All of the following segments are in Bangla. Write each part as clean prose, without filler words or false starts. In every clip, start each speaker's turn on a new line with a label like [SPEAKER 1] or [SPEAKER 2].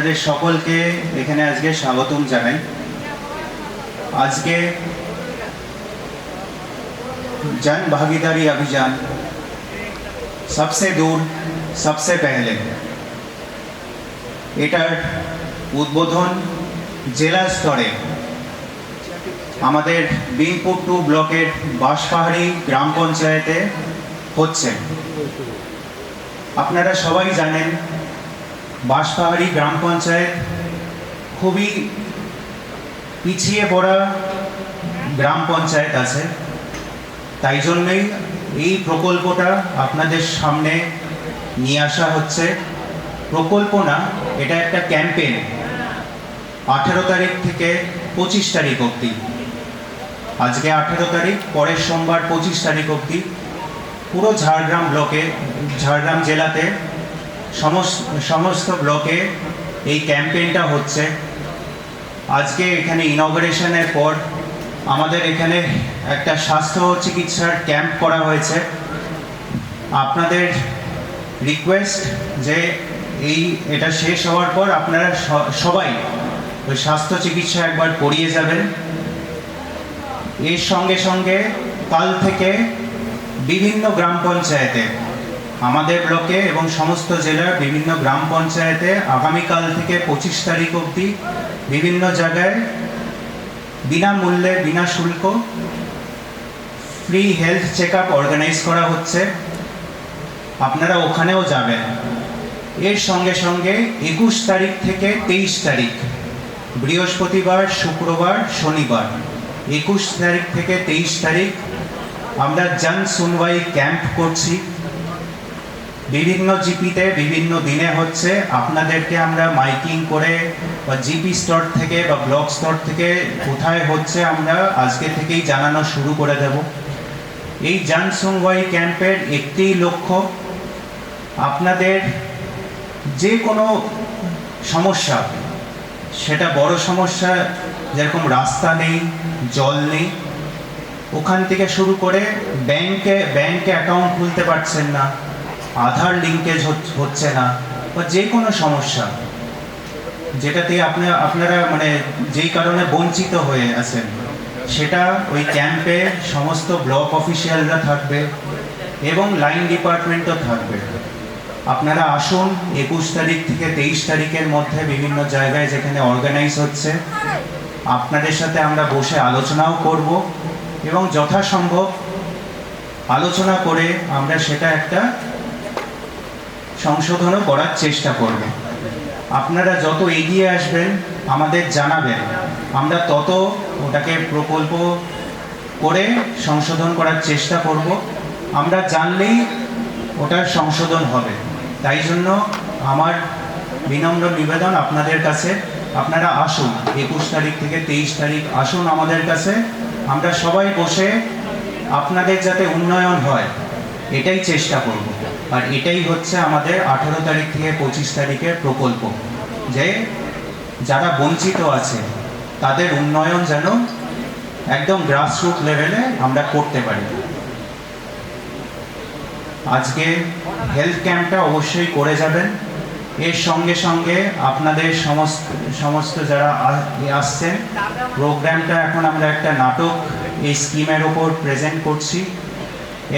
[SPEAKER 1] আপনাদের সকলকে এখানে আজকে স্বাগতম জানাই। আজকে जन भागीदारी अभियान सबसे दूर सबसे पहले এটার উদ্বোধন জেলা স্তরে আমাদের বিনপুর 2 ব্লকের বাঁশপাহাড়ি গ্রাম পঞ্চায়েতে হচ্ছে। আপনারা সবাই জানেন বাঁশপাহাড়ি গ্রাম পঞ্চায়েত খুবই পিছিয়ে পড়া গ্রাম পঞ্চায়েত আছে, তাই জন্যই এই প্রকল্পটা আপনাদের সামনে নিয়ে আসা হচ্ছে। প্রকল্প না, এটা একটা ক্যাম্পেইন। 18 তারিখ থেকে 25 তারিখ অবধি, আজকে 18 তারিখ, পরের সোমবার 25 তারিখ অবধি পুরো ঝাড়গ্রাম ব্লকে, ঝাড়গ্রাম জেলাতে সমস্ত ব্লকে এই ক্যাম্পেইনটা হচ্ছে। আজকে এখানে ইনঅগারেশনের পর আমাদের এখানে একটা স্বাস্থ্য চিকিৎসার ক্যাম্প করা হয়েছে। আপনাদের রিকোয়েস্ট যে এটা শেষ হওয়ার পর আপনারা সবাই ওই স্বাস্থ্য চিকিৎসা একবার করিয়ে যাবেন। এর সঙ্গে সঙ্গে কাল থেকে বিভিন্ন গ্রাম পঞ্চায়েতে, আমাদের ব্লকে এবং সমস্ত জেলার বিভিন্ন গ্রাম পঞ্চায়েতে আগামীকাল থেকে 25 তারিখ অবধি বিভিন্ন জায়গায় বিনামূল্যে, বিনা শুল্ক free health check up organise করা হচ্ছে। আপনারা ওখানেও যাবেন। এর সঙ্গে সঙ্গে 21 তারিখ থেকে 23 তারিখ, বৃহস্পতিবার, শুক্রবার, শনিবার, 21 তারিখ থেকে 23 তারিখ আমরা জন সুনওয়াই ক্যাম্প করছি। বিভিন্ন জিপিতে বিভিন্ন দিনে হচ্ছে। আপনাদেরকে আমরা মাইকিং করে বা জিপি স্তর থেকে বা ব্লক স্তর থেকে কোথায় হচ্ছে আমরা আজকে থেকেই জানানো শুরু করে দেব। এই জন সুনওয়াই ক্যাম্পের একটি লক্ষ্য, আপনাদের যে কোনো সমস্যা, সেটা বড় সমস্যা যেরকম রাস্তা নেই, জল নেই, ওখান থেকে শুরু করে ব্যাংকে অ্যাকাউন্ট খুলতে পারছেন না, আধার লিঙ্কেজ হচ্ছে না, বা যে কোনো সমস্যা যেটাতে আপনারা মানে যেই কারণে বঞ্চিত হয়ে আছেন, সেটা ওই ক্যাম্পে সমস্ত ব্লক অফিসিয়ালরা থাকবে এবং লাইন ডিপার্টমেন্টও থাকবে। আপনারা আসুন। 21 তারিখ থেকে 23 তারিখের মধ্যে বিভিন্ন জায়গায় যেখানে অর্গানাইজ হচ্ছে, আপনাদের সাথে আমরা বসে আলোচনাও করব এবং যথাসম্ভব আলোচনা করে আমরা সেটা একটা সংশোধনও করার চেষ্টা করব। আপনারা যত এগিয়ে আসবেন আমাদের জানাবেন, আমরা তত ওটাকে প্রকল্প করে সংশোধন করার চেষ্টা করব। আমরা জানলেই ওটার সংশোধন হবে। তাই জন্য আমার বিনম্র নিবেদন আপনাদের কাছে, আপনারা আসুন। 21 তারিখ থেকে 23 তারিখ আসুন আমাদের কাছে। আমরা সবাই বসে আপনাদের যাতে উন্নয়ন হয় এটাই চেষ্টা করব। আর এটাই হচ্ছে আমাদের 18 তারিখ থেকে 25 তারিখের প্রকল্প, যে যারা বঞ্চিত আছে তাদের উন্নয়ন যেন একদম গ্রাসরুট লেভেলে আমরা করতে পারি। আজকে হেলথ ক্যাম্পটা অবশ্যই করে যাবেন। এর সঙ্গে সঙ্গে আপনাদের সমস্ত যারা আসছেন, প্রোগ্রামটা এখন আমরা একটা নাটক এই স্কিমের ওপর প্রেজেন্ট করছি।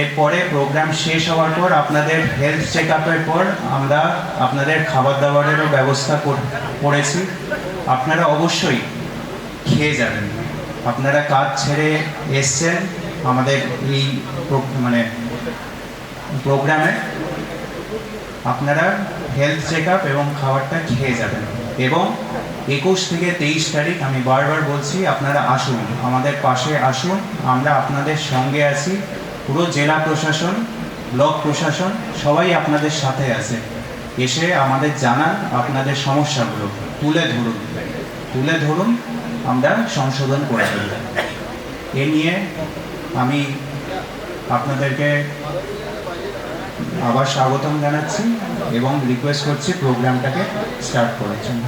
[SPEAKER 1] এরপরে প্রোগ্রাম শেষ হওয়ার পর আপনাদের হেলথ চেক আপের পর আমরা আপনাদের খাবার দাবারেরও ব্যবস্থা করেছি। আপনারা অবশ্যই খেয়ে যাবেন। আপনারা কাজ ছেড়ে এসছেন আমাদের এই প্রোগ্রামে, আপনারা হেলথ চেক আপ এবং খাবারটা খেয়ে যাবেন। এবং 21 থেকে 23 তারিখ আমি বারবার বলছি, আপনারা আসুন, আমাদের পাশে আসুন। আমরা আপনাদের সঙ্গে আছি। পুরো জেলা প্রশাসন, ব্লক প্রশাসন সবাই আপনাদের সাথে আছে। এসে আমাদের জানান, আপনাদের সমস্যাগুলো তুলে ধরুন, আমরা সংশোধন করে দেব। এ নিয়ে আমি আপনাদেরকে আবার স্বাগতম জানাচ্ছি এবং রিকোয়েস্ট করছি প্রোগ্রামটাকে স্টার্ট করার জন্য।